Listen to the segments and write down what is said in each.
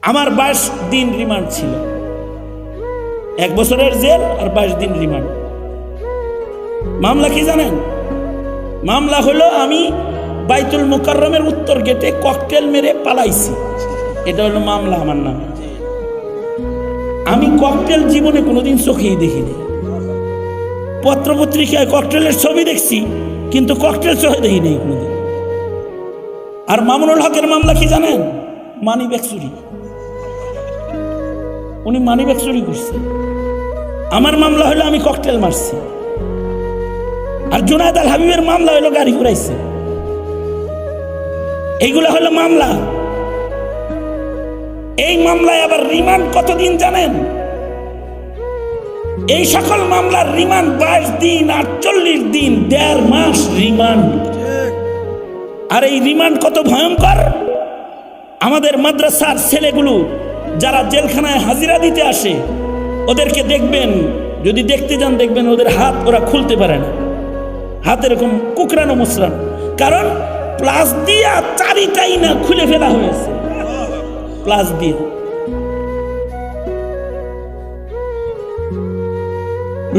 আমার 22 দিন রিমান্ড ছিল, 1 বছরের জেল আর 22 দিন রিমান্ড। মামলা কি জানেন? মামলা হলো আমি বাইতুল মুকাররমের উত্তর গেটে ককটেল মেরে পালাইছি, এটা হলো মামলা আমার নামে। আমি ককটেল জীবনে কোনোদিন চোখেই দেখিনি, পত্রপত্রিকায় ককটেলের ছবি দেখছি কিন্তু ককটেল চোখে দেখিনি কোনোদিন। আর মামুনুল হকের মামলা কি জানেন? মানিব্যাগ চুরি, উনি মানিব্যাগ চুরি করছে। আমার মামলা হলো আমি ককটেল মারছি। আর জুনায়েদ আল হাবিবের মামলা হলো গাড়ি ঘুরাইছে। এইগুলো হলো মামলা। এই মামলায় আবার রিমান্ড কতদিন জানেন? এই সকল মামলার রিমান্ড 22 দিন, 48 দিন, 1.5 মাস রিমান্ড। আর এই রিমান্ড কত ভয়ঙ্কর! আমাদের মাদ্রাসার ছেলেগুলো যারা জেলখানায় হাজিরা দিতে আসে, ওদেরকে দেখবেন, যদি দেখতে যান দেখবেন ওদের হাত ওরা খুলতে পারে না, হাত এরকম কুকরানো মুসরান, কারণ প্লাস দিয়া চারিটাই না খুলে ফেলা হয়েছে, প্লাস দিয়ে।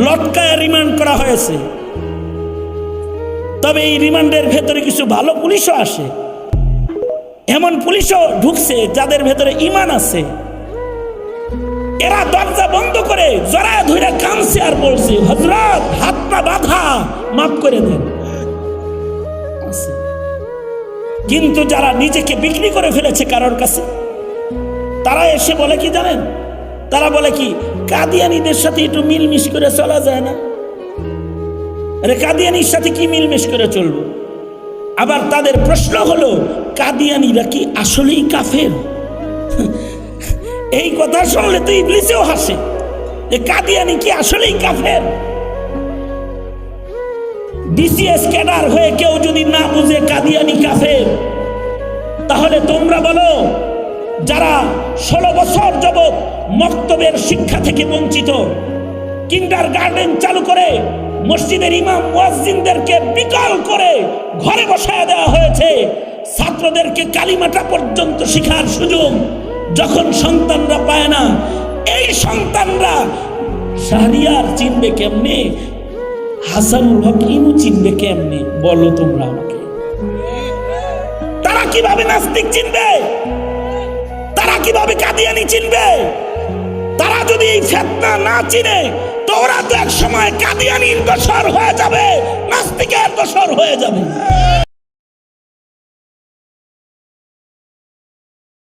লটকায় রিমান্ড করা হয়েছে। তবে এই রিমান্ডের ভেতরে কিছু ভালো পুলিশও আসে, এমন পুলিশও ঢুকছে যাদের ভেতরে ঈমান আছে। এরা দরজা বন্ধ করে জড়ায় ধরে কাঁদছে আর বলছে, হযরত হাত পা বাঁধা, মাফ করে দেন। কিন্তু যারা নিজেকে বিক্রি করে ফেলেছে কারোর কাছে, তারা এসে বলে কি জানেন? তারা বলে কি, কাদিয়ানীদের সাথে একটু মিলমিশ করে চলা যায় না? আরে কাদিয়ানির সাথে কি মিলমিশ করে চলবো? আবার তাদের প্রশ্ন হলো, কাদিয়ানীরা কি আসলেই কাফের? এই কথা শুনলে তো ইবলিসেও হাসে যে কাদিয়ানী কি আসলেই কাফের? ডিসিএস ক্যাডার হয়ে কেউ যদি না বুঝে কাদিয়ানী কাফের, তাহলে তোমরা বলো যারা 16 বছর যাবত মক্তবের শিক্ষা থেকে বঞ্চিত, কিন্ডার গার্ডেন চালু করে মসজিদের ইমাম মুয়াজ্জিনদেরকে বিকল করে ঘরে বসায় দেওয়া হয়েছে, ছাত্রদেরকে কালিমাটা পর্যন্ত শেখার সুযোগ যখন সন্তানরা পায় না, এই সন্তানরা শাহরিয়ার চিনবে কেমনে? হাসানুল হক ইনু চিনবে কেমনে? বলো তোমরা আমাকে। তারা কিভাবে নাস্তিক চিনবে? তারা কিভাবে কাদিয়ানী চিনবে? তারা যদি এই ফিতনা না চিনে, তো ওরা তো এক সময় কাদিয়ানীর দোসর হয়ে যাবে, নাস্তিকের দোসর হয়ে যাবে।